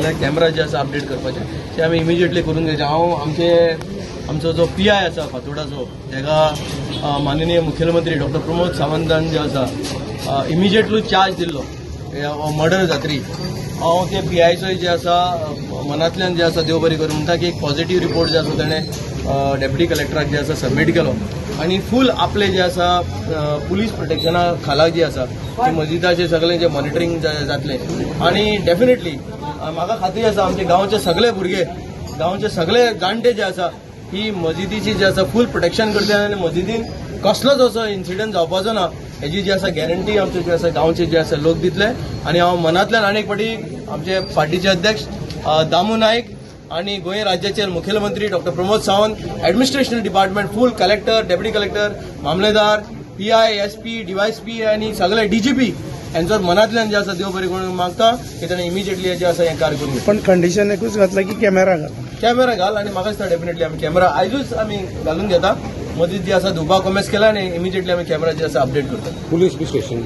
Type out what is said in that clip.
म्हळ्यार कॅमेरा जे आसा अपडेट करपाचे ते आमी इमिजिएटली करून घेवचे. हांव आमचो जो PI आसा फातोर्डाचो तेका माननीय मुखेलमंत्री डॉ. प्रमोद सावंतान जे आसा इमिजिएटली चार्ज दिल्लो मर्डर जातरी. हांव ते PIचो जे आसा मनांतल्यान जे आसा देव बरी करूं म्हणटा की एक पॉझिटिव्ह रिपोर्ट जे आसा ताणें डेप्युटी कलेक्टराक जे आसा सबमीट केलो आनी फूल आपले जे आसा पुलीस प्रोटेक्शना खाला जी आसा ती मस्जिदाचे सगळें जे मॉनिटरींग जातलें आनी डेफिनेटली म्हाका खात्री आसा आमचे गांवचे सगळे भुरगे गांवचे सगळे जाणटे जे आसा ही मस्जिदीची जे आसा फूल प्रोटेक्शन करतले आनी मस्जिदीन कसलोच असो इन्सिडंट जावपाचो ना हेजी जी आसा गॅरंटी आमचे जे आसा गांवचे जे आसा लोक दितले. आनी हांव मनांतल्यान आनी एक फावटी आमचे पार्टीचे अध्यक्ष दामू नायक आणि गोंय राज्याचे मुखेलमंत्री डॉ. प्रमोद सावंत, ॲडमिनिस्ट्रेशन डिपार्टमेंट फूल कलेक्टर, डेप्युटी कलेक्टर, मामलेदार, PI, SP, DYSP आणि सगळे DGP यांचो मनांतल्यान जे आसा देव बरें करूंक मागता की ताणें इमिजिएटली जे आसा हें कार्य करूंक. पण कंडिशन एकूच घातला की कॅमेरा घाल आनी म्हाका दिसता डेफिनेटली आमी कॅमेरा आयजूच आमी घालून घेता. मदींच जी आसा धुवपाक कॉमेस केला आनी इमिजिएटली आमी कॅमेरा जे आसा अपडेट करता. Police station